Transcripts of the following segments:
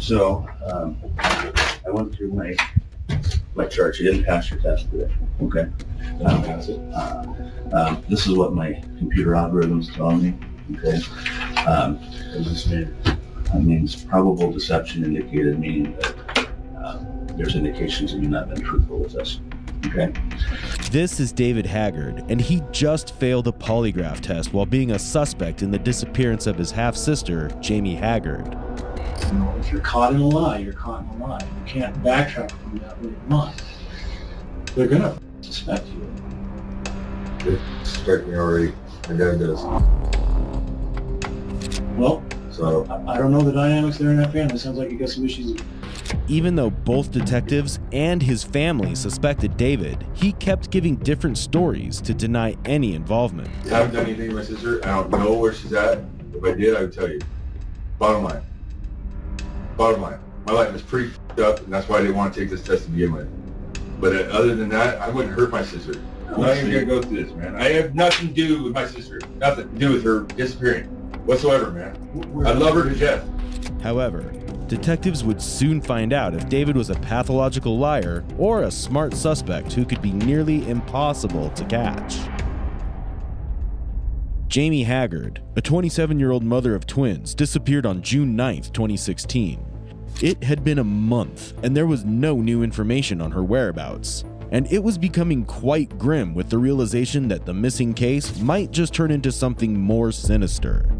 So, I went through my chart. You didn't pass your test today. Okay. This is what my computer algorithms tell me. Okay. What does this mean? That means probable deception indicated, meaning that there's indications that you've not been truthful with us. Okay. This is David Haggard, and he just failed a polygraph test while being a suspect in the disappearance of his half-sister, Jamie Haggard. You know, if you're caught in a lie, you're caught in a lie. You can't backtrack from that way of mind. They're gonna suspect you. They suspect me already. My dad does. Well, So I don't know the dynamics there in that family. Sounds like you got some issues. Even though both detectives and his family suspected David, he kept giving different stories to deny any involvement. I haven't done anything to my sister. I don't know where she's at. If I did, I would tell you. Bottom line. My life is pretty f***ed up, and that's why I didn't want to take this test to begin with. But other than that, I wouldn't hurt my sister. I'm not even gonna go through this, man. I have nothing to do with my sister. Nothing to do with her disappearing whatsoever, man. I love her to death. However, detectives would soon find out if David was a pathological liar or a smart suspect who could be nearly impossible to catch. Jamie Haggard, a 27-year-old mother of twins, disappeared on June 9th, 2016. It had been a month, and there was no new information on her whereabouts. And it was becoming quite grim with the realization that the missing case might just turn into something more sinister.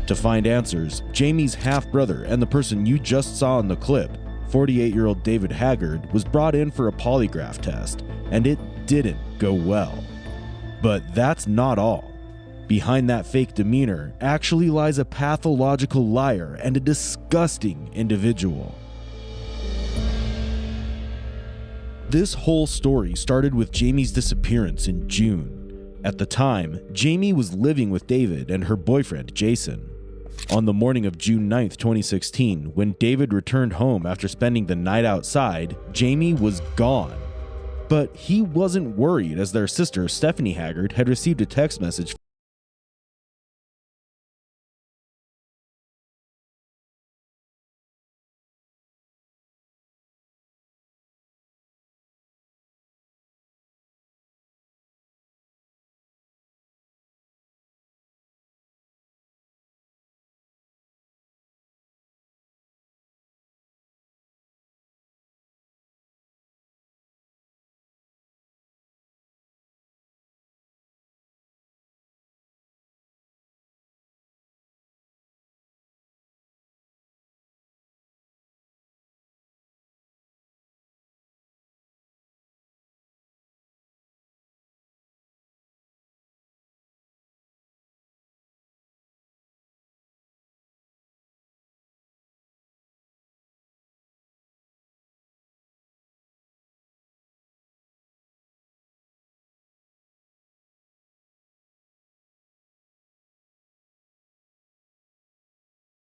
To find answers, Jamie's half-brother and the person you just saw in the clip, 48-year-old David Haggard, was brought in for a polygraph test, and it didn't go well. But that's not all. Behind that fake demeanor actually lies a pathological liar and a disgusting individual. This whole story started with Jamie's disappearance in June. At the time, Jamie was living with David and her boyfriend, Jason. On the morning of June 9th, 2016, when David returned home after spending the night outside, Jamie was gone. But he wasn't worried, as their sister, Stephanie Haggard, had received a text message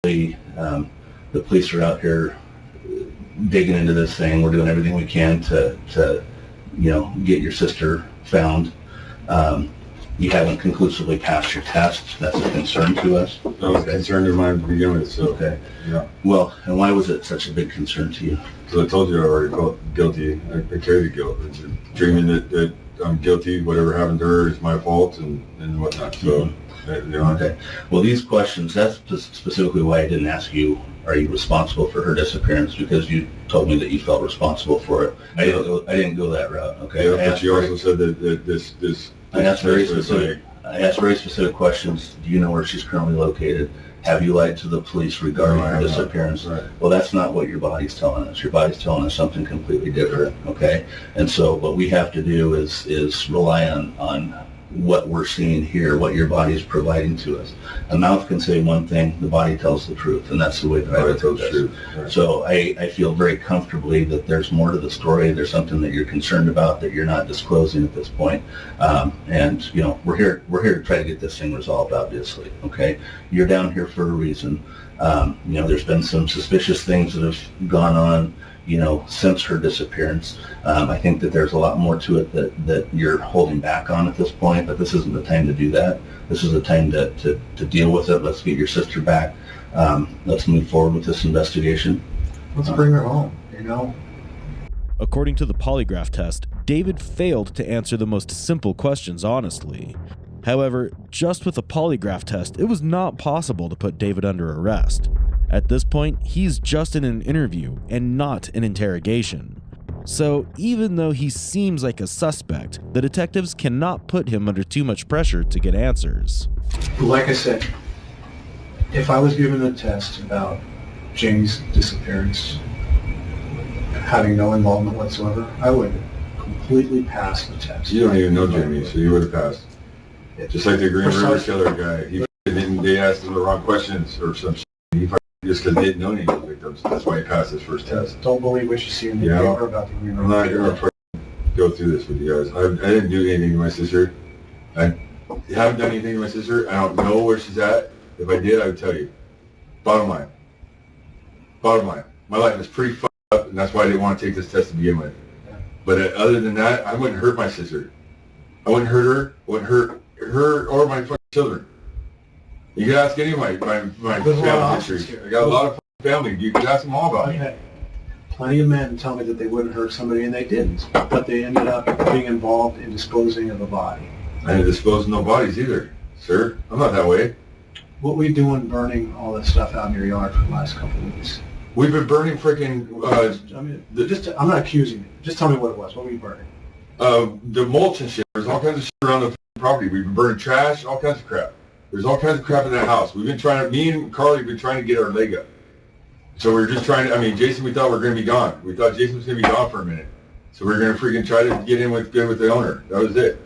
the police are out here digging into this thing. We're doing everything we can to get your sister found. You haven't conclusively passed your test. That's a concern to us. I was concerned in mine to begin with, so. Okay. Yeah. Well, and why was it such a big concern to you? So I told you I already felt guilty. I carry the guilt. It's dreaming that I'm guilty. Whatever happened to her is my fault and whatnot. So, Okay. Well, these questions, that's specifically why I didn't ask you, are you responsible for her disappearance? Because you told me that you felt responsible for it. I didn't go that route. Okay. Yeah, but you also said that this. I asked very specific questions. Do you know where she's currently located? Have you lied to the police regarding her disappearance? Right. Well, that's not what your body's telling us. Your body's telling us something completely different, okay? And so what we have to do is rely on what we're seeing here, what your body is providing to us. A mouth can say one thing, the body tells the truth, and that's the way that I approach this. Right. So I feel very comfortably that there's more to the story. There's something that you're concerned about that you're not disclosing at this point. And we're here to try to get this thing resolved, obviously, okay? You're down here for a reason. There's been some suspicious things that have gone on since her disappearance. I think that there's a lot more to it that you're holding back on at this point, but this isn't the time to do that. This is the time to deal with it. Let's get your sister back. Let's move forward with this investigation. Let's bring her home, you know? According to the polygraph test, David failed to answer the most simple questions honestly. However, just with a polygraph test, it was not possible to put David under arrest. At this point, he's just in an interview and not an interrogation. So even though he seems like a suspect, the detectives cannot put him under too much pressure to get answers. Like I said, if I was given a test about Jamie's disappearance, having no involvement whatsoever, I would completely pass the test. You don't even know Jamie, so you would have passed. Just like the Green River Killer guy. They asked him the wrong questions or some shit. He just because they didn't know any of the victims. That's why he passed his first test. Don't believe what you see in the paper about the Green River. I'm not going to go through this with you guys. I didn't do anything to my sister. I haven't done anything to my sister. I don't know where she's at. If I did, I would tell you. Bottom line. My life is pretty fucked up, and that's why I didn't want to take this test to begin with. But other than that, I wouldn't hurt my sister. I wouldn't hurt her. I wouldn't hurt her or my fucking children. You can ask any of my family history. I got a lot of family. You can ask them all about it. I had plenty of men tell me that they wouldn't hurt somebody, and they didn't. But they ended up being involved in disposing of a body. I didn't dispose of no bodies either, sir. I'm not that way. What were you doing burning all this stuff out in your yard for the last couple of weeks? We've been burning freaking... I'm not accusing you. Just tell me what it was. What were you burning? The mulch and shit. There's all kinds of shit around the property. We've been burning trash, all kinds of crap. There's all kinds of crap in that house. We've been trying to... Me and Carly have been trying to get our leg up. So we're just trying to... Jason, we thought we were going to be gone. We thought Jason was going to be gone for a minute. So we're going to freaking try to get in with the owner. That was it.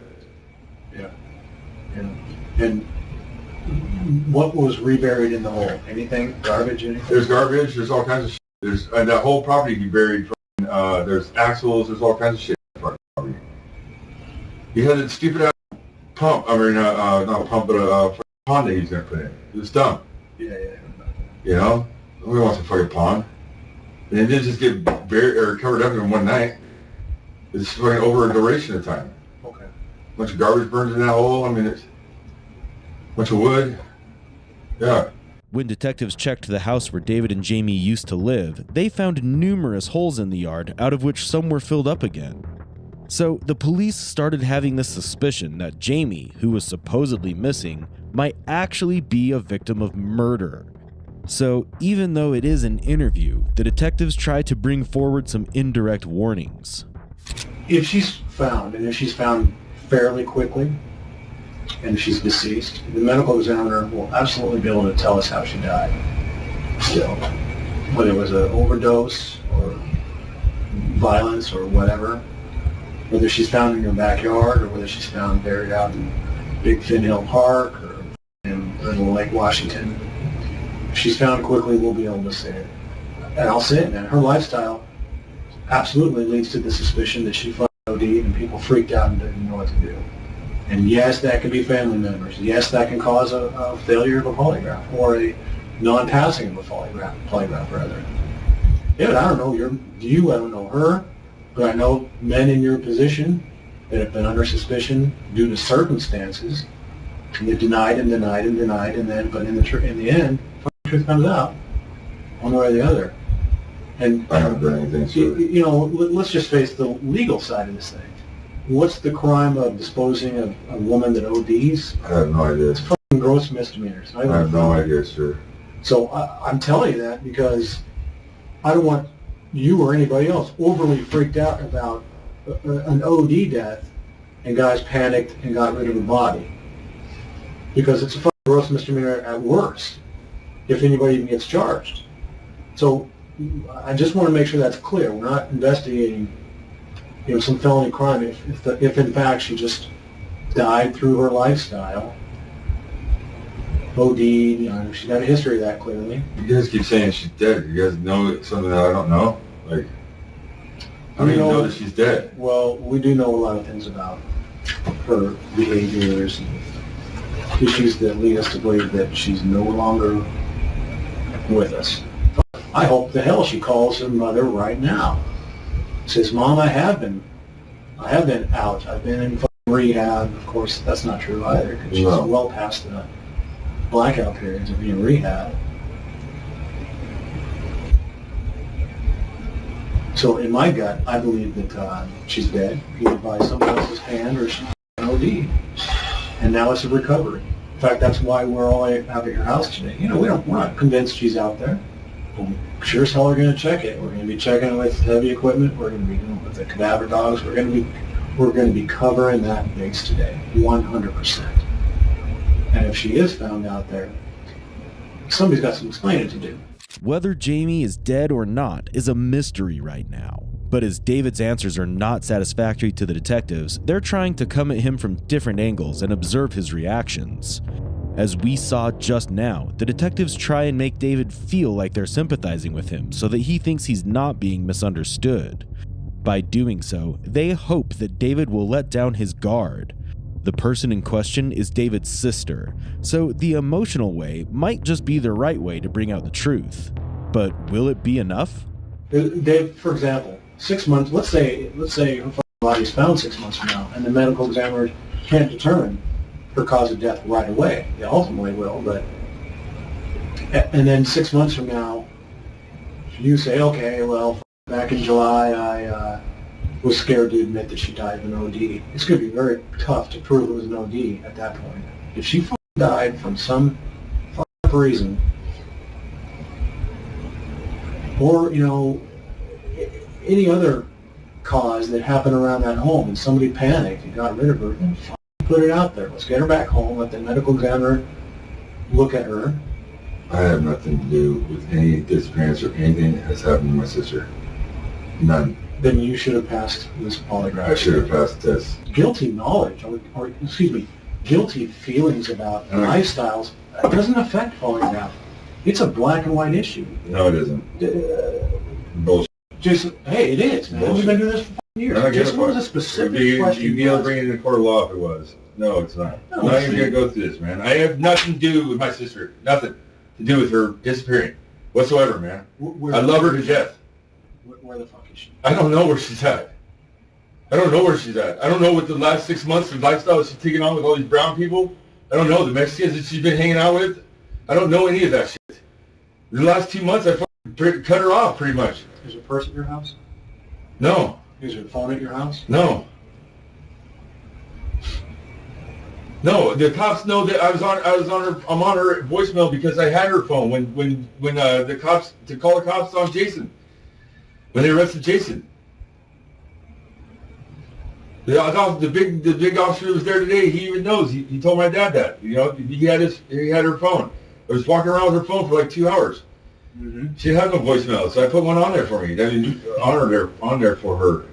Yeah. And what was reburied in the hole? Anything? Garbage? Anything? There's garbage. There's all kinds of shit. There's that whole property can be buried. There's axles. There's all kinds of shit in the property. He had a stupid ass pump. Not pump, but a pond that he's going to put in. It was dumb. Yeah. You know? Nobody wants a fucking pond. And it didn't just get buried or covered up in one night. It's fucking over a duration of time. Okay. A bunch of garbage burns in that hole. It's a bunch of wood. Yeah. When detectives checked the house where David and Jamie used to live, they found numerous holes in the yard, out of which some were filled up again. So the police started having the suspicion that Jamie, who was supposedly missing, might actually be a victim of murder. So even though it is an interview, the detectives tried to bring forward some indirect warnings. If she's found, and if she's found fairly quickly, and if she's deceased, the medical examiner will absolutely be able to tell us how she died. Still, whether it was an overdose or violence or whatever, whether she's found in your backyard or whether she's found buried out in Big Fin Hill Park or in Little Lake Washington, if she's found quickly, we'll be able to say it. And I'll say it, man. Her lifestyle absolutely leads to the suspicion that she fucking OD'd and people freaked out and didn't know what to do. And yes, that can be family members. Yes, that can cause a failure of a polygraph or a non-passing of a polygraph rather. Yeah, but I don't know I don't know her, but I know men in your position that have been under suspicion due to circumstances, and they've denied, and then, but in the end, the truth comes out, one way or the other. And I haven't done anything, so... Let's just face the legal side of this thing. What's the crime of disposing of a woman that ODs? I have no idea. It's fucking gross misdemeanors. I have no idea, sir. So I'm telling you that because I don't want you or anybody else overly freaked out about an OD death and guys panicked and got rid of the body. Because it's a fucking gross misdemeanor at worst, if anybody even gets charged. So I just want to make sure that's clear. We're not investigating some felony crime if in fact she just died through her lifestyle. OD'd, she's got a history of that clearly. You guys keep saying she's dead. You guys know something that I don't know? I don't even know that she's dead. Well, we do know a lot of things about her behaviors and issues that lead us to believe that she's no longer with us. I hope the hell she calls her mother right now. Says, Mom, I have been out. I've been in rehab. Of course, that's not true either, because she's well past the blackout periods of being rehab. So in my gut, I believe that she's dead, either by someone else's hand or she's an OD. And now it's a recovery. In fact, that's why we're all out at your house today. You know, we're not convinced she's out there. But we sure as hell are going to check it. We're going to be checking it with heavy equipment. We're going to be doing it with the cadaver dogs. We're going to be covering that base today, 100%. And if she is found out there, somebody's got some explaining to do. Whether Jamie is dead or not is a mystery right now. But as David's answers are not satisfactory to the detectives, they're trying to come at him from different angles and observe his reactions. As we saw just now, the detectives try and make David feel like they're sympathizing with him so that he thinks he's not being misunderstood. By doing so, they hope that David will let down his guard. The person in question is David's sister, so the emotional way might just be the right way to bring out the truth. But will it be enough? Dave, for example, 6 months, let's say her body is found 6 months from now, and the medical examiner can't determine her cause of death right away. They ultimately will, but... And then 6 months from now, you say, okay, well, back in July, I was scared to admit that she died of an OD. It's going to be very tough to prove it was an OD at that point. If she died from some reason, or, you know, any other cause that happened around that home and somebody panicked and got rid of her, then put it out there. Let's get her back home, let the medical examiner look at her. I have nothing to do with any disappearance or anything that has happened to my sister. None. Then you should have passed this polygraph. I should have passed this. Guilty knowledge, or excuse me, guilty feelings about lifestyles doesn't affect polygraph. It's a black and white issue. No, it isn't. Bullshit. Jason, hey, it is, man. We've been doing this for years. Jason, what was a specific question? You'd be able to bring it in the court of law if it was. No, it's not. I'm not even going to go through this, man. I have nothing to do with my sister. Nothing to do with her disappearing whatsoever, man. I love her to death. Where the fuck is she? I don't know where she's at. I don't know where she's at. I don't know what the last 6 months of lifestyle she's taking on with all these brown people. I don't know the Mexicans that she's been hanging out with. I don't know any of that shit. The last 2 months, I fucking cut her off pretty much. Is there a purse at your house? No. Is there a phone at your house? No. No, the cops know that I'm on her voicemail because I had her phone when the cops, to call the cops on Jason. When they arrested Jason. The big officer who was there today, he even knows. He told my dad that. You know, he had her phone. I was walking around with her phone for like 2 hours. Mm-hmm. She had no voicemail, so I put one on there for me. I mean, on there for her.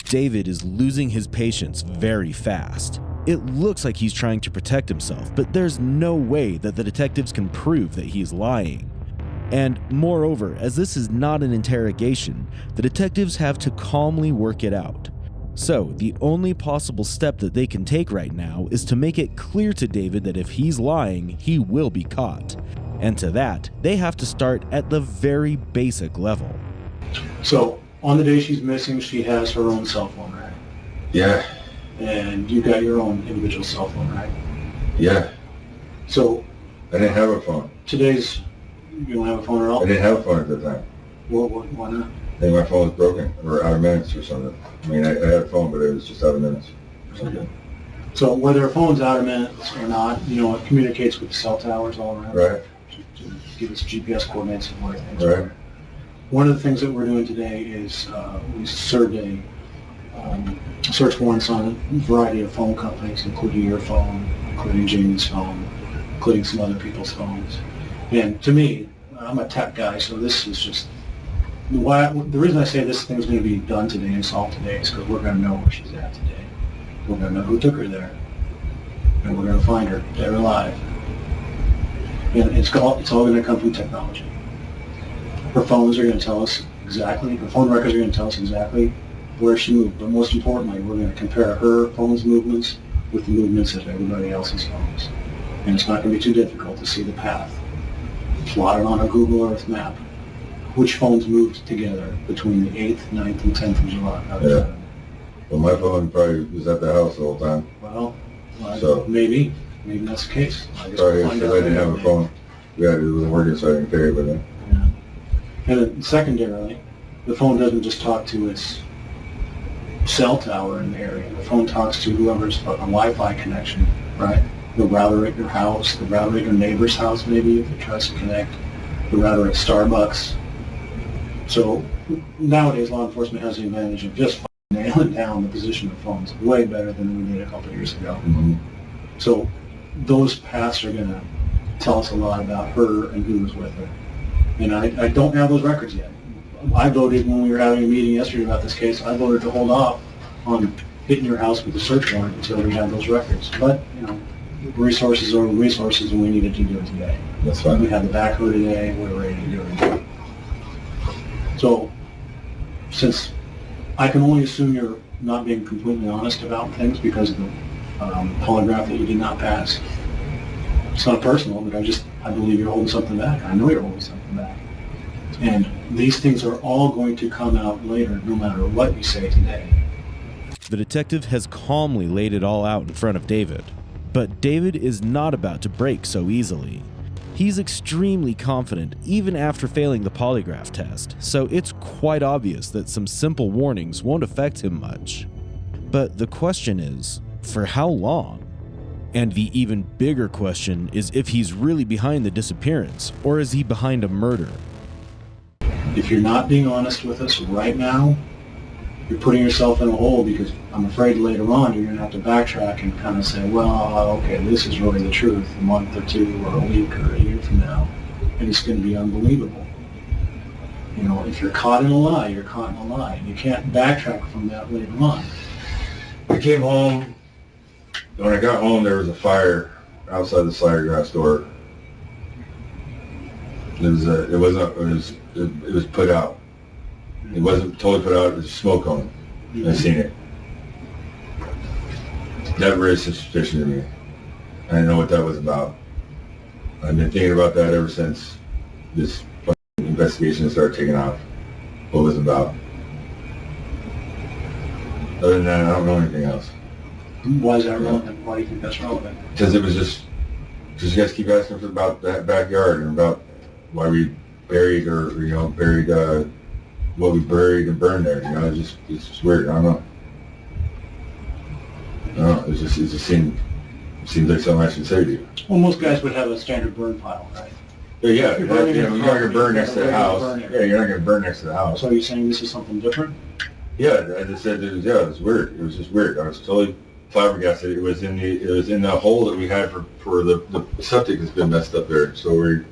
David is losing his patience very fast. It looks like he's trying to protect himself, but there's no way that the detectives can prove that he's lying. And moreover, as this is not an interrogation, the detectives have to calmly work it out. So the only possible step that they can take right now is to make it clear to David that if he's lying, he will be caught. And to that, they have to start at the very basic level. So, on the day she's missing, she has her own cell phone, right? Yeah. And you got your own individual cell phone, right? Yeah. So... I didn't have a phone. You don't have a phone at all? I didn't have a phone at the time. Well, why not? I think my phone was broken, or out of minutes or something. I mean, I had a phone, but it was just out of minutes or something. So whether a phone's out of minutes or not, you know, it communicates with the cell towers all around. Right. To give us GPS coordinates and what things. Right. One of the things that we're doing today is we survey search warrants on a variety of phone companies, including your phone, including Jamie's phone, including some other people's phones. And to me, I'm a tech guy, so this is just the reason I say this thing's going to be done today and solved today is because we're going to know where she's at today. We're going to know who took her there, and we're going to find her dead or alive. And it's all going to come from technology. Her phones are going to tell us exactly. Her phone records are going to tell us exactly where she moved. But most importantly, we're going to compare her phone's movements with the movements of everybody else's phones. And it's not going to be too difficult to see the path plotted on a Google Earth map, which phones moved together between the 8th, 9th, and 10th of July. Yeah. Well, my phone probably was at the house the whole time. Well, so maybe that's the case. Sorry, because I didn't have a phone. Yeah, it wasn't working, so I didn't carry it with me. Yeah. And then secondarily, the phone doesn't just talk to its cell tower in the area. The phone talks to whoever's a Wi-Fi connection, right? The router at your house, the router at your neighbor's house maybe if it tries to connect, the router at Starbucks. So nowadays law enforcement has the advantage of just nailing down the position of phones way better than we did a couple of years ago. Mm-hmm. So those paths are going to tell us a lot about her and who was with her. And I don't have those records yet. I voted when we were having a meeting yesterday about this case, I voted to hold off on hitting your house with a search warrant until we had those records. But, you know, resources are resources and we needed to do it today. That's fine. We had the backhoe today, we're ready to do it. So, since I can only assume you're not being completely honest about things because of the polygraph that you did not pass, it's not personal, but I believe you're holding something back. I know you're holding something back. And these things are all going to come out later, no matter what you say today. The detective has calmly laid it all out in front of David. But David is not about to break so easily. He's extremely confident even after failing the polygraph test, so it's quite obvious that some simple warnings won't affect him much. But the question is, for how long? And the even bigger question is if he's really behind the disappearance, or is he behind a murder? If you're not being honest with us right now, you're putting yourself in a hole because I'm afraid later on you're going to have to backtrack and kind of say, well, okay, this is really the truth a month or two or a week or a year from now, and it's going to be unbelievable. You know, if you're caught in a lie, you're caught in a lie. You can't backtrack from that later on. I came home. When I got home, there was a fire outside the cider glass door. It was put out. It wasn't totally put out. It was smoke on it. I seen it. That raised suspicion to me. I didn't know what that was about. I've been thinking about that ever since this investigation started taking off. What it was about. Other than that, I don't know anything else. Why is that relevant? Why do you think that's relevant? Because it was just you guys keep asking about that backyard and about why we buried what we buried and burned there. It's just weird. I don't know. It just seems like something I should say to you. Well, most guys would have a standard burn pile, right? Yeah, You're you're not going to burn next to the house. Yeah, you're not going to burn next to the house. So are you saying this is something different? Yeah, I just said it was weird. It was just weird. I was totally flabbergasted. It was in the hole that we had for the septic has been messed up there. So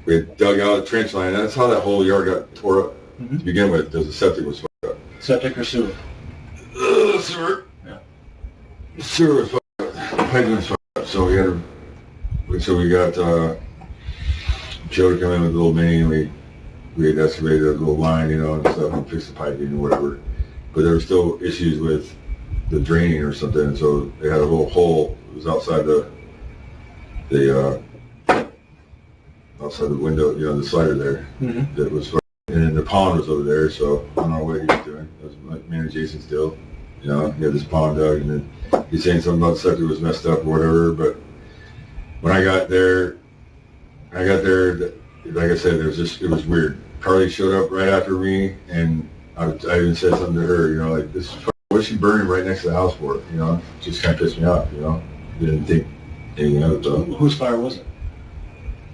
we had dug out a trench line. That's how that whole yard got tore up to begin with. Because the septic was fucked up. Septic or sewer? Sewer. Yeah. Sewer was fucked up. Piping was fucked up. So we got Joe to come in with a little mini, and we had excavated a little line, and stuff, and fixed the piping and whatever. But there were still issues with the draining or something, and so they had a little hole. It was outside the window, the slider there. Mm-hmm. That was, and then the pond was over there. So I don't know what he was doing. That was like me and Jason still. He had this pond dug, and then he's saying something about the septic was messed up or whatever. But when I got there, like I said, it was weird. Carly showed up right after me, and I even said something to her, like, this, what's she burning right next to the house for? Just kind of pissed me off, Didn't think anything of it, though. Whose fire was it?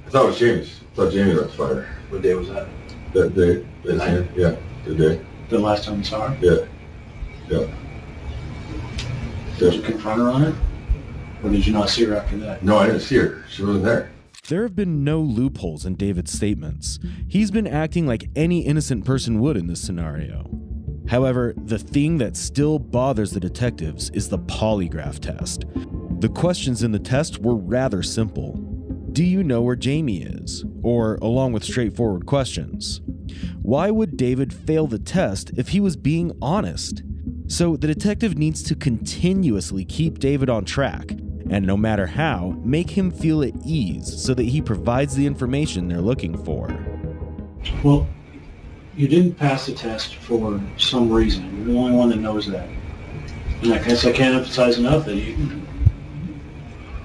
I thought it was Jamie's. I thought Jamie got the fire. What day was that? That day. Yeah, the day. The last time you saw her? Yeah. Did you confront her on it? Or did you not see her after that? No, I didn't see her. She wasn't there. There have been no loopholes in David's statements. He's been acting like any innocent person would in this scenario. However, the thing that still bothers the detectives is the polygraph test. The questions in the test were rather simple. Do you know where Jamie is? Or along with straightforward questions. Why would David fail the test if he was being honest? So the detective needs to continuously keep David on track, and no matter how, make him feel at ease so that he provides the information they're looking for. Well, you didn't pass the test for some reason. You're the only one that knows that. And I guess I can't emphasize enough that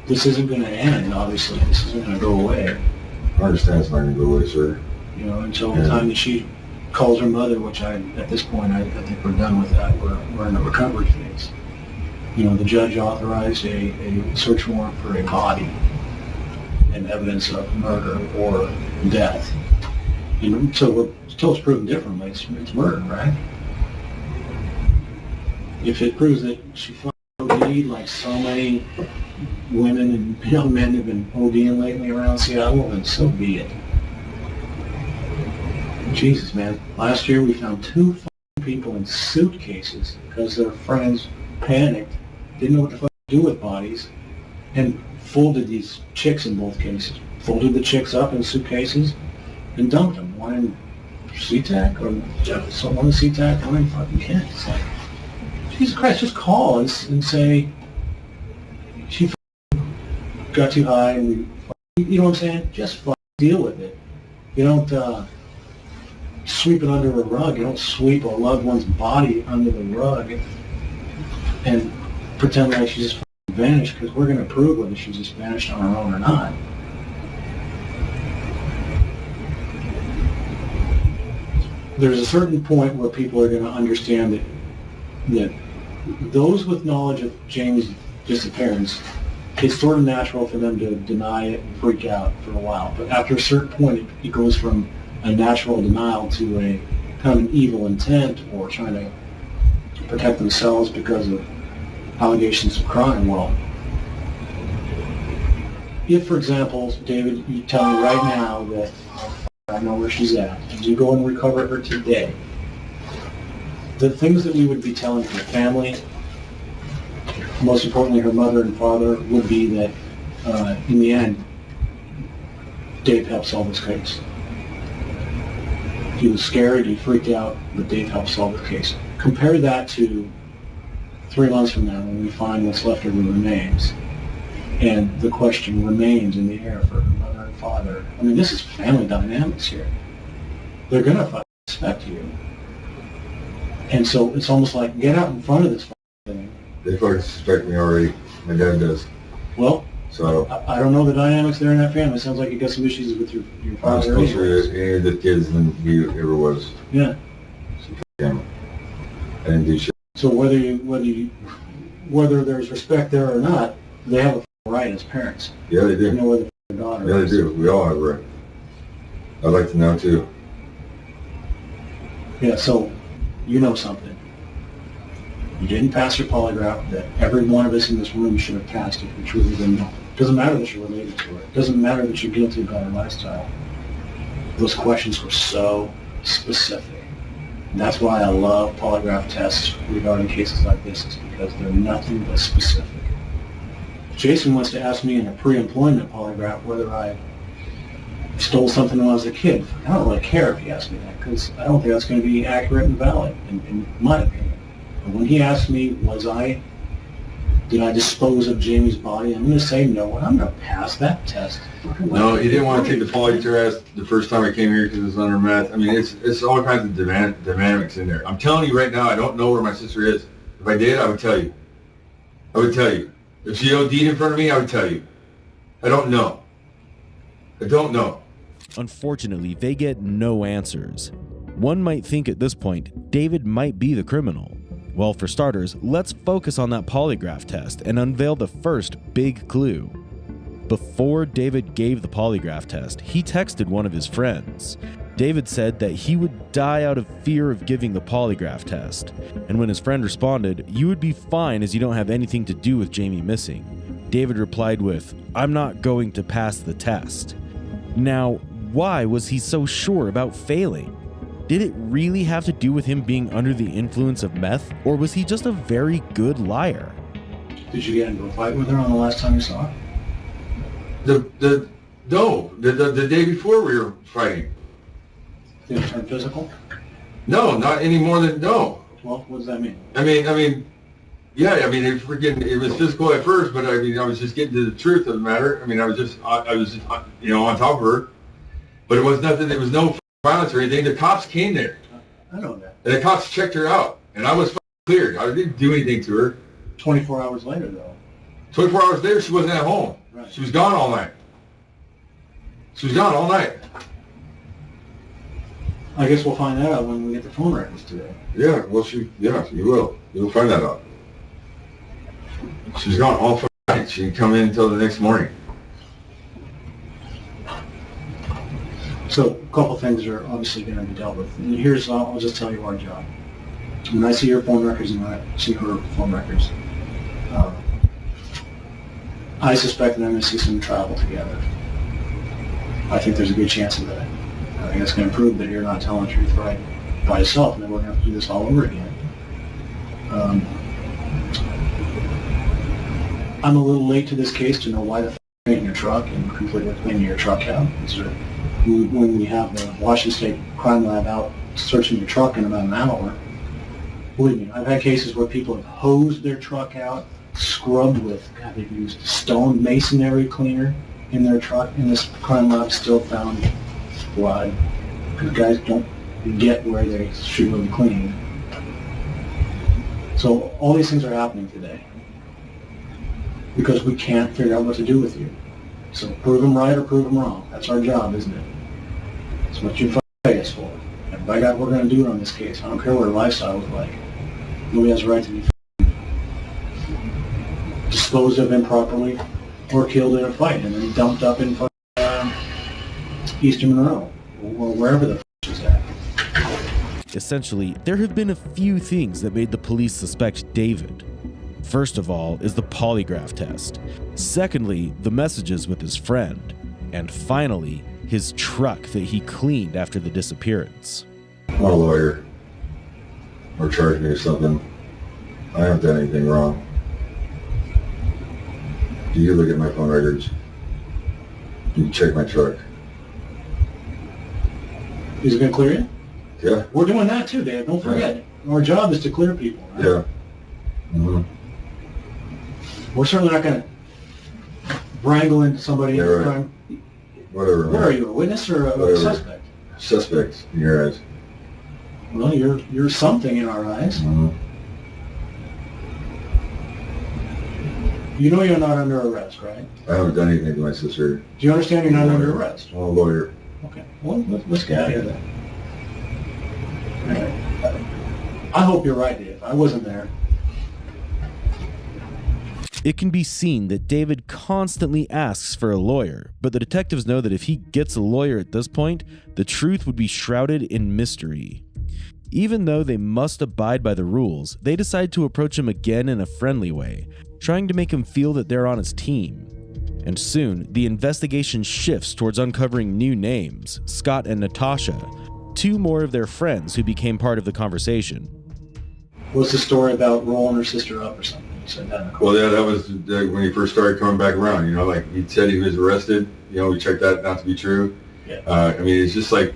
this isn't going to end, obviously. This isn't going to go away. I understand it's not going to go away, sir. you know, until the time that she calls her mother, which at this point, I think we're done with that. We're in the recovery phase. You know, the judge authorized a search warrant for a body and evidence of murder or death. And so until it's proven differently, it's murder, right? If it proves that she OD'd like so many women and young men have been ODing lately around Seattle, then so be it. Jesus, man. Last year we found 2 people in suitcases because their friends panicked, didn't know what to do with bodies, and folded these chicks in both cases. Folded the chicks up in suitcases and dumped them. One in SeaTac, or one in SeaTac, one in fucking Kent. It's like, Jesus Christ, just call and say, she got too high, and you know what I'm saying? Just deal with it. You don't sweep it under a rug. You don't sweep a loved one's body under the rug and pretend like she just vanished, because we're going to prove whether she just vanished on her own or not. There's a certain point where people are going to understand that those with knowledge of Jamie's disappearance, it's sort of natural for them to deny it and freak out for a while. But after a certain point, it goes from a natural denial to a kind of an evil intent, or trying to protect themselves because of allegations of crime. Well, if, for example, David, you tell me right now that I know where she's at, and you go and recover her today, the things that we would be telling her family, most importantly her mother and father, would be that in the end, Dave helped solve this case. He was scared, he freaked out, but Dave helped solve the case. Compare that to 3 months from now when we find what's left of her remains, and the question remains in the air for her mother and father. I mean, this is family dynamics here. They're going to respect you. And so it's almost like, get out in front of this thing. They fucking suspect me already. My dad does. Well, so I don't know the dynamics there in that family. It sounds like you got some issues with your I'm father. closer to any of the kids than he ever was. Yeah. I didn't do shit. So whether there's respect there or not, they have a right as parents. Yeah, they do. To know where their daughter Yeah, they is. do. We all have a right. I'd like to know too. Yeah, so you know something. You didn't pass your polygraph that every one of us in this room should have passed if you truly didn't know. It doesn't matter that you're related to her. It doesn't matter that you're guilty about her lifestyle. Those questions were so specific. And that's why I love polygraph tests regarding cases like this, is because they're nothing but specific. Jason wants to ask me in a pre-employment polygraph whether I stole something when I was a kid. I don't really care if he asks me that, because I don't think that's going to be accurate and valid, in my opinion. But when he asked me, did I dispose of Jamie's body, I'm going to say no, and I'm going to pass that test. No, he didn't want to take the poly test the first time I came here because it was under meth. I mean, it's all kinds of dynamics in there. I'm telling you right now, I don't know where my sister is. If I did, I would tell you. I would tell you. If she OD'd in front of me, I would tell you. I don't know. I don't know. Unfortunately, they get no answers. One might think at this point, David might be the criminal. Well, for starters, let's focus on that polygraph test and unveil the first big clue. Before David gave the polygraph test, he texted one of his friends. David said that he would die out of fear of giving the polygraph test, and when his friend responded, "You would be fine as you don't have anything to do with Jamie missing," David replied with, "I'm not going to pass the test." Now, why was he so sure about failing? Did it really have to do with him being under the influence of meth, or was he just a very good liar? Did you get into a fight with her on the last time you saw her? The day before we were fighting. Did it turn physical? No, not any more than no. Well, what does that mean? I mean, yeah. I mean, it was physical at first, but I mean, I was just getting to the truth of the matter. I mean, I was just on top of her, but it was nothing. There was no violence or anything. The cops came there. I know that. And the cops checked her out, and I was cleared. I didn't do anything to her. 24 hours later, though. 24 hours later, she wasn't at home. Right. She was gone all night. She was gone all night. I guess we'll find that out when we get the phone records today. Yeah, well, you will. You'll find that out. She's gone all night. She didn't come in until the next morning. So a couple things are obviously going to be dealt with. And here's, I'll just tell you our job. When I see your phone records and I see her phone records, I suspect that I'm going to see some travel together. I think there's a good chance of that. I think it's going to prove that you're not telling the truth right by yourself, and then we're going to have to do this all over again. I'm a little late to this case to know why the ain't in your truck and completely cleaning your truck out. When we have the Washington State Crime Lab out searching your truck in about an hour, believe me, I've had cases where people have hosed their truck out, scrubbed with, God, they've used stone masonry cleaner in their truck, and this crime lab still found blood. Because guys don't get where they should really clean. So all these things are happening today because we can't figure out what to do with you. So prove them right or prove them wrong. That's our job, isn't it? That's what you pay us for. And by God, we're going to do it on this case. I don't care what her lifestyle was like. Nobody has a right to be disposed of improperly or killed in a fight and then dumped up in Eastern Monroe or wherever the was at. Essentially, there have been a few things that made the police suspect David. First of all is the polygraph test. Secondly, the messages with his friend. And finally, his truck that he cleaned after the disappearance. I'm not a lawyer or charge me with something. I haven't done anything wrong. You can look at my phone records. You can check my truck. Is it going to clear you? Yeah. We're doing that too, Dave. Don't forget. Our job is to clear people. Right? Yeah. Mm-hmm. We're certainly not going to wrangle into somebody in right. crime. Whatever. What are you, a witness or a Whatever. suspect? Suspects in your eyes. Well, you're something in our eyes. Mm-hmm. You know you're not under arrest, right? I haven't done anything to my sister. Do you understand you're not under arrest? I'm a lawyer. Okay. Well, let's get out of here then. All right. I hope you're right, Dave. I wasn't there. It can be seen that David constantly asks for a lawyer, but the detectives know that if he gets a lawyer at this point, the truth would be shrouded in mystery. Even though they must abide by the rules, they decide to approach him again in a friendly way, trying to make him feel that they're on his team. And soon, the investigation shifts towards uncovering new names, Scott and Natasha, two more of their friends who became part of the conversation. What's the story about rolling her sister up or something? You said that in the Well, yeah, that was when he first started coming back around. You know, like he said he was arrested. You know, we checked that not to be true. Yeah. I mean, it's just like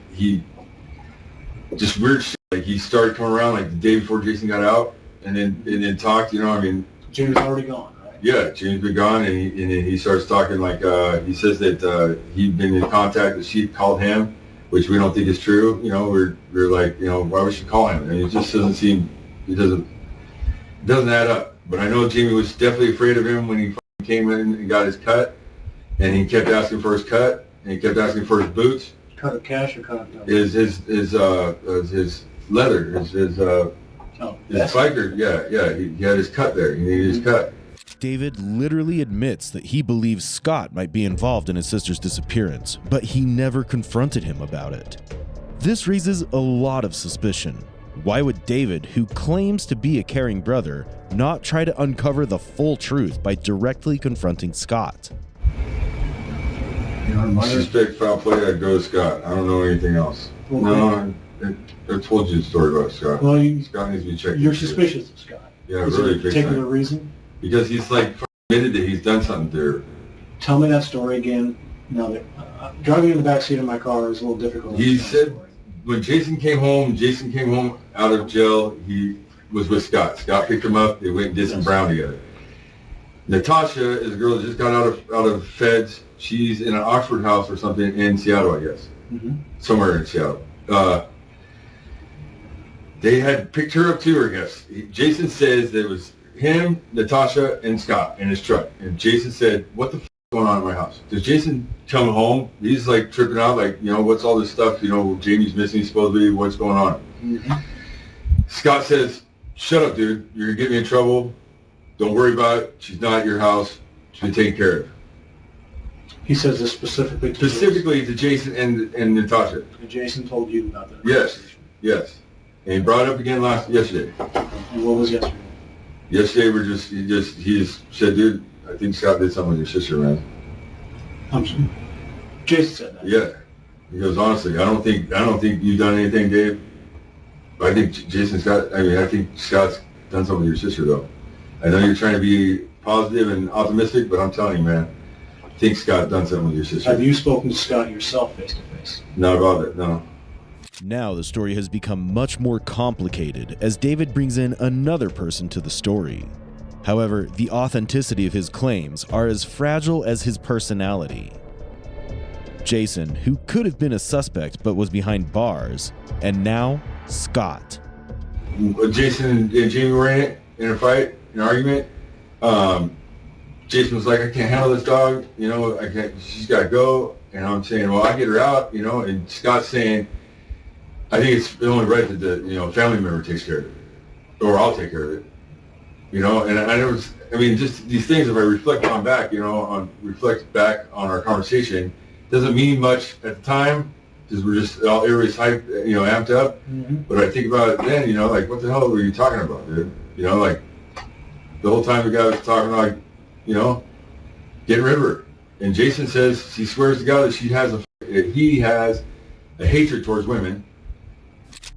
just weird shit. Like he started coming around like the day before Jason got out, and then talked. You know, I mean, Jamie's already gone, right? yeah, James been gone, and then he starts talking like he says that he'd been in contact. That she called him, which we don't think is true. You know, we're like, you know, why would she call him? I mean, it just doesn't seem. It doesn't add up. But I know Jamie was definitely afraid of him when he came in and got his cut, and he kept asking for his cut, and he kept asking for his boots. Cut of cash or cut of His leather, his biker. Yeah, he had his cut there. He needed his cut. David literally admits that he believes Scott might be involved in his sister's disappearance, but he never confronted him about it. This raises a lot of suspicion. Why would David, who claims to be a caring brother, not try to uncover the full truth by directly confronting Scott? Suspect foul play, I'd go to Scott. I don't know anything else. Okay. No, I told you the story about Scott. Well, Scott needs to be checked. you're suspicious of Scott. Yeah, Is really there a big particular time. reason? Because he's like admitted that he's done something to her. Tell me that story again. Now that driving in the backseat of my car is a little difficult. to He understand said the story. when Jason came home out of jail, he was with Scott. Scott picked him up. They went and did some brown together. Natasha is a girl that just got out of feds. She's in an Oxford house or something in Seattle, I guess. Mm-hmm. Somewhere in Seattle. They had picked her up too, I guess. Jason says there was him, Natasha, and Scott in his truck. And Jason said, what the f*** going on in my house? Does Jason come home? He's like tripping out, like, you know, what's all this stuff? You know, Jamie's missing supposedly. What's going on? Mm-hmm. Scott says, shut up, dude. You're going to get me in trouble. Don't worry about it. She's not at your house. She's been taken care of. He says this specifically To Jason and Natasha. And Jason told you about that? Yes. Yes. And he brought it up again yesterday. And what was yesterday? Yesterday he just said, dude, I think Scott did something with your sister, man. I'm sorry. Jason said that. Yeah. He goes, honestly, I don't think you've done anything, Dave. I think I think Scott's done something with your sister, though. I know you're trying to be positive and optimistic, but I'm telling you, man, I think Scott done something with your sister. Have you spoken to Scott yourself face to face? Not about it, no. Now the story has become much more complicated as David brings in another person to the story. However, the authenticity of his claims are as fragile as his personality. Jason, who could have been a suspect but was behind bars, and now Scott. Jason and Jamie were in a fight, an argument. Jason was like, I can't handle this dog, you know, she's got to go. And I'm saying, well, I get her out, you know, and Scott's saying, I think it's only right that the, you know, family member takes care of it, or I'll take care of it, you know. And just these things, if I reflect back on our conversation, doesn't mean much at the time, because we're just, everybody's hyped, you know, amped up. Mm-hmm. But I think about it then, you know, like, what the hell were you talking about, dude? You know, like, the whole time the guy was talking about, you know, getting rid of her. And Jason says, he swears to God that he has a hatred towards women.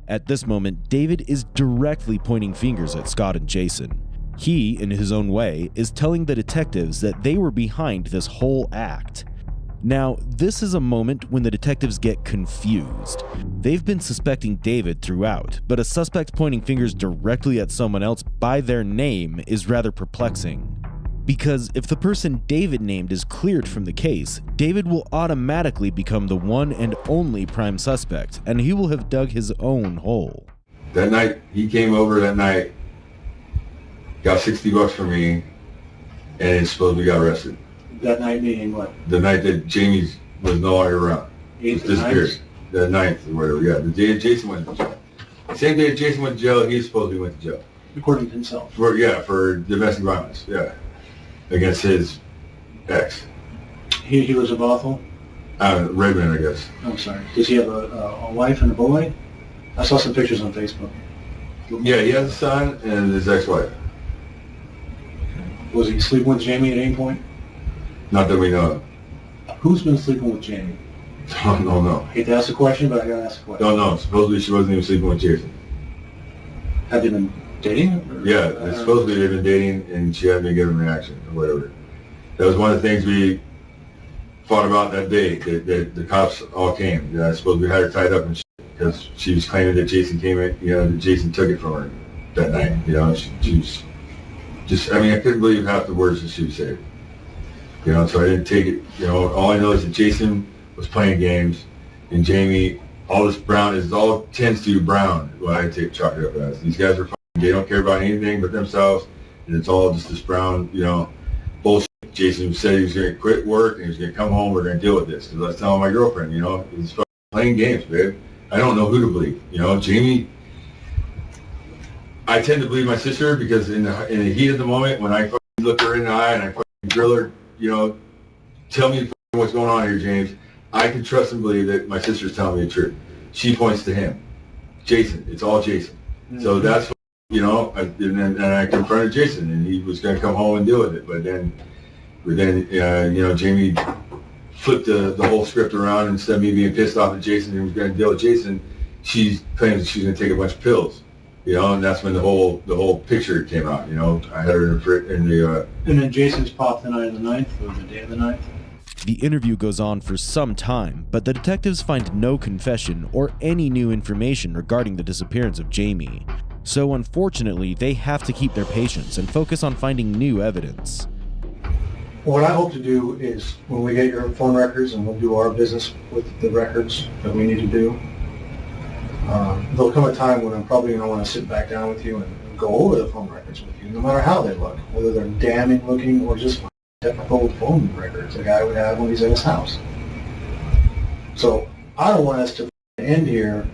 At this moment, David is directly pointing fingers at Scott and Jason. He, in his own way, is telling the detectives that they were behind this whole act. Now, this is a moment when the detectives get confused. They've been suspecting David throughout, but a suspect pointing fingers directly at someone else by their name is rather perplexing. Because if the person David named is cleared from the case, David will automatically become the one and only prime suspect, and he will have dug his own hole. That night, he came over that night, got $60 from me, and supposedly got arrested. That night meaning what? The night that Jamie was no longer around. Disappeared. The 9th or whatever, yeah. The day Jason went to jail. The same day Jason went to jail, he supposedly went to jail. According to himself. For domestic violence, yeah. Against his ex. He was a brothel? Redmond, I guess. I'm sorry. Does he have a wife and a boy? I saw some pictures on Facebook. Yeah, he has a son and his ex-wife. Was he sleeping with Jamie at any point? Not that we know of. Who's been sleeping with Jamie? Don't know. I hate to ask the question, but I gotta ask the question. Don't know. Supposedly she wasn't even sleeping with Jason. Have they been dating? Yeah, supposedly they've been dating and she hadn't been giving a reaction or whatever. That was one of the things we fought about that day, that the cops all came. I suppose we had her tied up and shit because she was claiming that Jason came in, you know, that Jason took it from her that night. You know, she was just, I couldn't believe half the words that she was saying. You know, so I didn't take it. You know, all I know is that Jason was playing games, and Jamie, all this brown is all tends to brown. What I chalk it up as. These guys are fucking, they don't care about anything but themselves, and it's all just this brown, you know, bullshit. Jason said he was going to quit work and he was going to come home. We're going to deal with this. Because I was telling my girlfriend, you know, he's fucking playing games, babe. I don't know who to believe. You know, Jamie. I tend to believe my sister because in the heat of the moment, when I fucking look her in the eye and I fucking drill her, you know, tell me what's going on here, James. I can trust and believe that my sister's telling me the truth. She points to him. Jason. It's all Jason. Mm-hmm. So that's, you know, and I confronted Jason, and he was going to come home and deal with it. But then you know, Jamie flipped the whole script around. Instead of me being pissed off at Jason and was going to deal with Jason, she claims that she's going to take a bunch of pills. You know, and that's when the whole picture came out. You know, I had her in the. And then Jason's popped the night of the 9th, or the day of the 9th. The interview goes on for some time, but the detectives find no confession or any new information regarding the disappearance of Jamie. So unfortunately, they have to keep their patience and focus on finding new evidence. What I hope to do is, when we get your phone records, and we'll do our business with the records that we need to do, there'll come a time when I'm probably going to want to sit back down with you and go over the phone records with you, no matter how they look, whether they're damning looking or just typical phone records a guy would have when he's in his house. So I don't want us to end here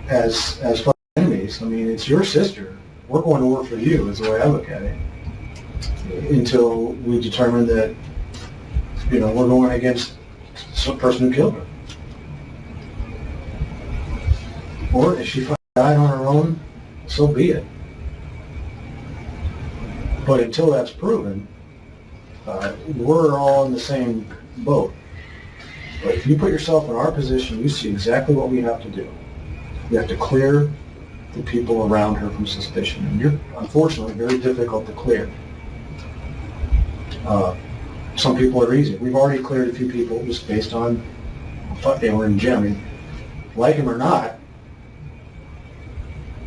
as fucking enemies. I mean, it's your sister. We're going to work for you, is the way I look at it. Until we determine that, we're going against some person who killed her. Or if she fucking died on her own, so be it. But until that's proven, we're all in the same boat. But if you put yourself in our position, you see exactly what we have to do. We have to clear the people around her from suspicion. And you're, unfortunately, very difficult to clear. Some people are easy. We've already cleared a few people just based on, they were in gym. I mean, like him or not,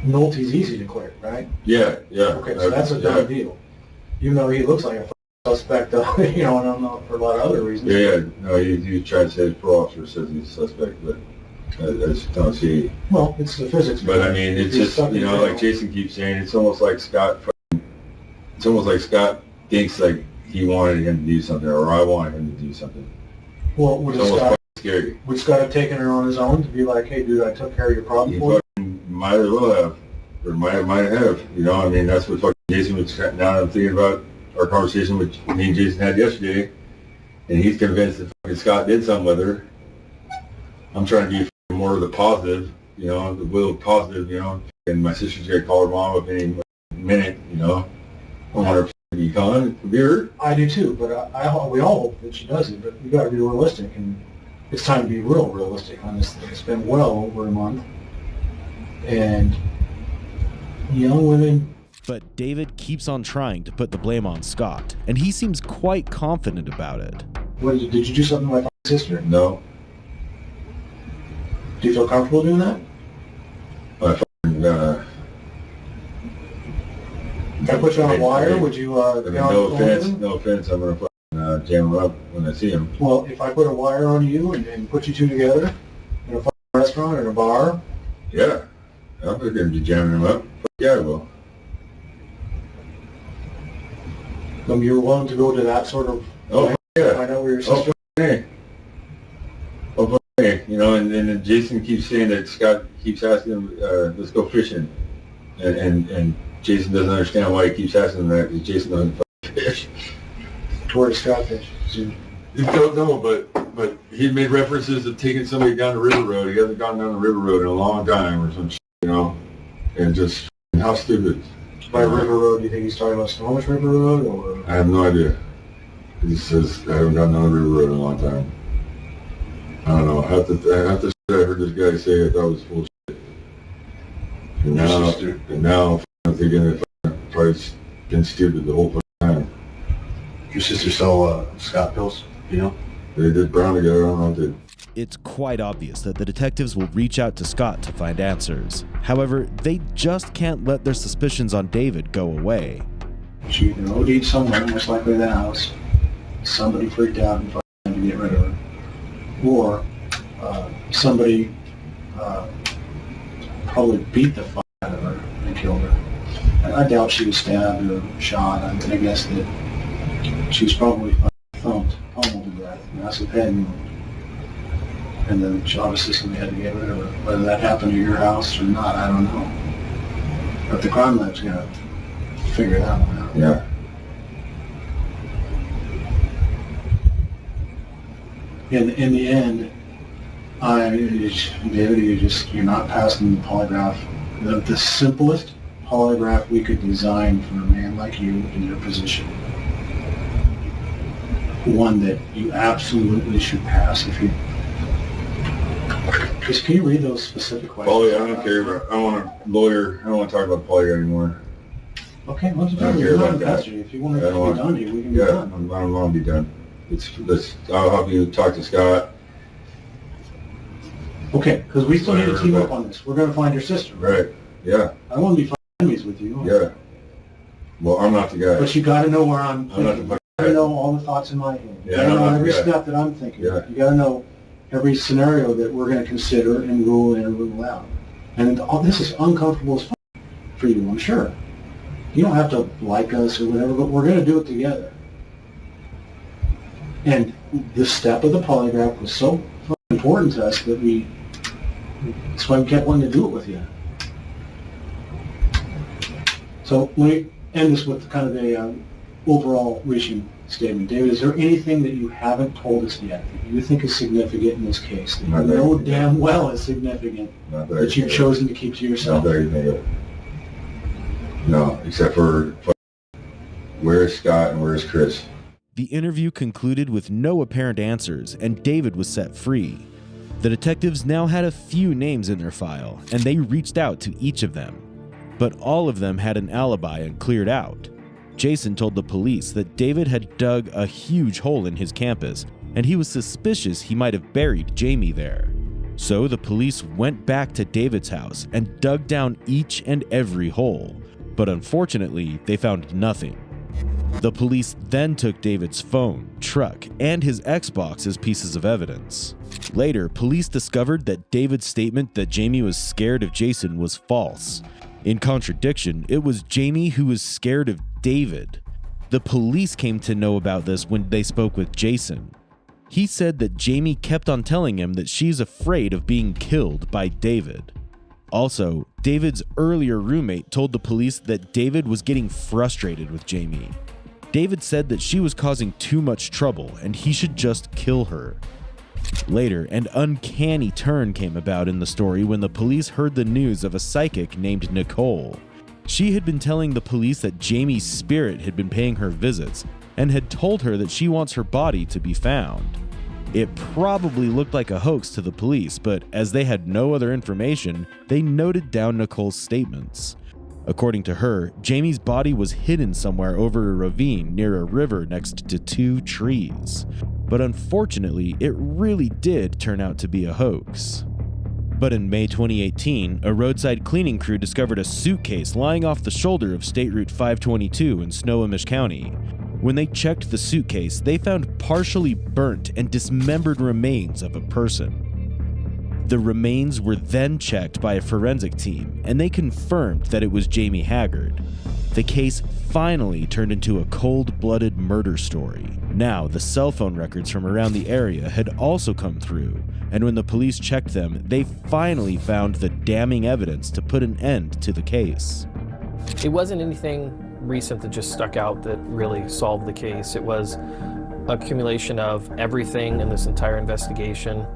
Nolte's easy to clear, right? Yeah. Okay, so that's a done deal. Even though he looks like a suspect, and I don't know, for a lot of other reasons. Yeah. No, he tried to say his parole officer says he's a suspect, but I just don't see. Well, it's the physics. But I mean, it's just, like Jason keeps saying, it's almost like Scott thinks like he wanted him to do something, or I wanted him to do something. Well, it's almost scary. Would Scott have taken her on his own to be like, hey, dude, I took care of your problem for you? Might as well have, or might have. I mean, that's what fucking Jason was. Now I'm thinking about our conversation which me and Jason had yesterday, and he's convinced that fucking Scott did something with her. I'm trying to be more of the positive, the will positive, and my sister's gonna call her mom up any minute, I want her to be gone, be her. I do too, but we all hope that she does it, but we got to be realistic, and it's time to be realistic on this thing. It's been well over a month, and young women. But David keeps on trying to put the blame on Scott, and he seems quite confident about it. Did you do something like my sister? No. Do you feel comfortable doing that? If I put you on a wire, would you no offense, I'm going to jam him up when I see him. Well, if I put a wire on you and put you two together in a restaurant or in a bar? Yeah, I'm going to be jamming him up. Yeah, I will. You're willing to go to that sort of... Oh, yeah. Find out where your sister... Hey. And then Jason keeps saying that Scott keeps asking him, let's go fishing. And Jason doesn't understand why he keeps asking him that, because Jason doesn't fish. Where does Scott fish? You don't know, but he made references of taking somebody down the river road. He hasn't gone down the river road in a long time or some shit, and just, how stupid. By River Road, do you think he's talking about Snohomish River Road, or? I have no idea. He says, I haven't gone down the river road in a long time. I don't know. Half the shit I heard this guy say I thought was full shit. And now I'm thinking that I've probably been stupid the whole fucking time. Your sister saw Scott pills, They did brown together, I don't know if they... It's quite obvious that the detectives will reach out to Scott to find answers. However, they just can't let their suspicions on David go away. She OD'd somewhere, most likely the house. Somebody freaked out and tried to get rid of her. Or somebody probably beat the fuck out of her and killed her. And I doubt she was stabbed or shot. I'm going to guess that she was probably pummeled to death. Massive head wound. And then obviously somebody had to get rid of her. Whether that happened to your house or not, I don't know. But the crime lab's going to figure that one out. Yeah. In the end, David, you're not passing the polygraph. The simplest polygraph we could design for a man like you in your position. One that you absolutely should pass if you... Chris, can you read those specific questions? Poly, I don't care about... I don't want a lawyer. I don't want to talk about poly anymore. Okay, let's do it. You're not invested. If you want to be done here, we can be done. I don't want to be done. I'll help you talk to Scott. Okay, because we still need to team up on this. We're going to find your sister. Right, yeah. I want to be enemies with you. Yeah. Well, I'm not the guy. But you got to know where I'm not thinking. You got to know all the thoughts in my head. You Yeah, got to know I'm not every the guy. step that I'm thinking. Yeah. You got to know every scenario that we're going to consider and rule in and rule out. And all this is uncomfortable as fuck for you, I'm sure. You don't have to like us or whatever, but we're going to do it together. And the step of the polygraph was so important to us that that's why we kept wanting to do it with you. So let me end this with kind of a overall reaching statement. David, is there anything that you haven't told us yet that you think is significant in this case, that you know damn well is significant, that you've chosen to keep to yourself? Not very. No, except for where is Scott and where is Chris? The interview concluded with no apparent answers, and David was set free. The detectives now had a few names in their file, and they reached out to each of them. But all of them had an alibi and cleared out. Jason told the police that David had dug a huge hole in his campus, and he was suspicious he might have buried Jamie there. So the police went back to David's house and dug down each and every hole, but unfortunately, they found nothing. The police then took David's phone, truck, and his Xbox as pieces of evidence. Later, police discovered that David's statement that Jamie was scared of Jason was false. In contradiction, it was Jamie who was scared of David. The police came to know about this when they spoke with Jason. He said that Jamie kept on telling him that she's afraid of being killed by David. Also, David's earlier roommate told the police that David was getting frustrated with Jamie. David said that she was causing too much trouble and he should just kill her. Later, an uncanny turn came about in the story when the police heard the news of a psychic named Nicole. She had been telling the police that Jamie's spirit had been paying her visits and had told her that she wants her body to be found. It probably looked like a hoax to the police, but as they had no other information, they noted down Nicole's statements. According to her, Jamie's body was hidden somewhere over a ravine near a river next to 2 trees. But unfortunately, it really did turn out to be a hoax. But in May 2018, a roadside cleaning crew discovered a suitcase lying off the shoulder of State Route 522 in Snohomish County. When they checked the suitcase, they found partially burnt and dismembered remains of a person. The remains were then checked by a forensic team, and they confirmed that it was Jamie Haggard. The case finally turned into a cold-blooded murder story. Now, the cell phone records from around the area had also come through, and when the police checked them, they finally found the damning evidence to put an end to the case. It wasn't anything recent that just stuck out that really solved the case. It was an accumulation of everything in this entire investigation,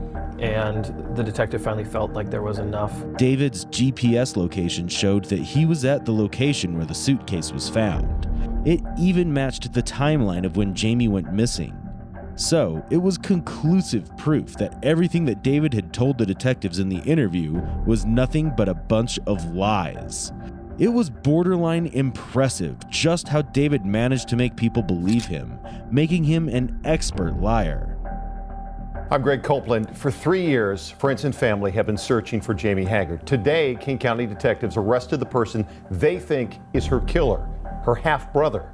and the detective finally felt like there was enough. David's GPS location showed that he was at the location where the suitcase was found. It even matched the timeline of when Jamie went missing. So, it was conclusive proof that everything that David had told the detectives in the interview was nothing but a bunch of lies. It was borderline impressive just how David managed to make people believe him, making him an expert liar. I'm Greg Copeland. For 3 years, friends and family have been searching for Jamie Haggard. Today, King County detectives arrested the person they think is her killer, her half-brother.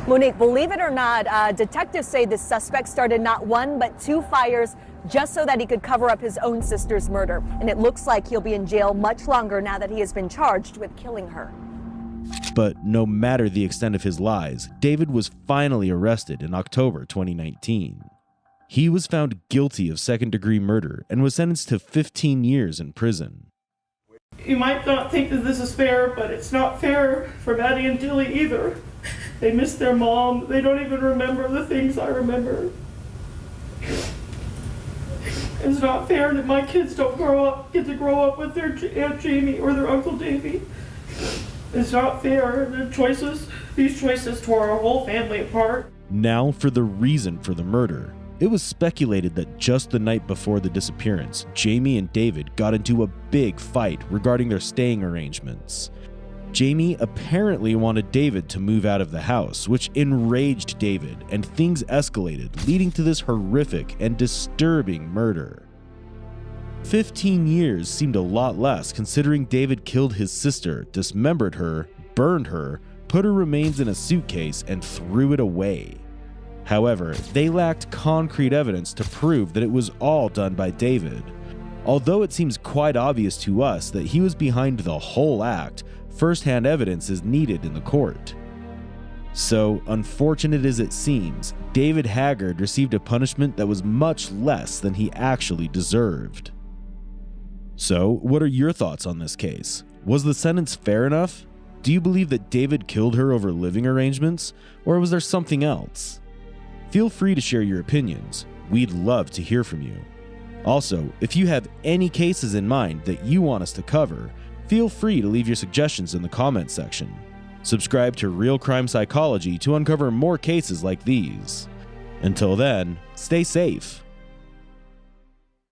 Monique, believe it or not, detectives say the suspect started not 1 but 2 fires just so that he could cover up his own sister's murder. And it looks like he'll be in jail much longer now that he has been charged with killing her. But no matter the extent of his lies, David was finally arrested in October 2019. He was found guilty of second-degree murder and was sentenced to 15 years in prison. You might not think that this is fair, but it's not fair for Maddie and Dilly either. They miss their mom. They don't even remember the things I remember. It's not fair that my kids don't get to grow up with their Aunt Jamie or their Uncle Davey. It's not fair. These choices tore our whole family apart. Now for the reason for the murder. It was speculated that just the night before the disappearance, Jamie and David got into a big fight regarding their staying arrangements. Jamie apparently wanted David to move out of the house, which enraged David, and things escalated, leading to this horrific and disturbing murder. 15 years seemed a lot less considering David killed his sister, dismembered her, burned her, put her remains in a suitcase, and threw it away. However, they lacked concrete evidence to prove that it was all done by David. Although it seems quite obvious to us that he was behind the whole act, first-hand evidence is needed in the court. So, unfortunate as it seems, David Haggard received a punishment that was much less than he actually deserved. So, what are your thoughts on this case? Was the sentence fair enough? Do you believe that David killed her over living arrangements, or was there something else? Feel free to share your opinions. We'd love to hear from you. Also, if you have any cases in mind that you want us to cover, feel free to leave your suggestions in the comments section. Subscribe to Real Crime Psychology to uncover more cases like these. Until then, stay safe.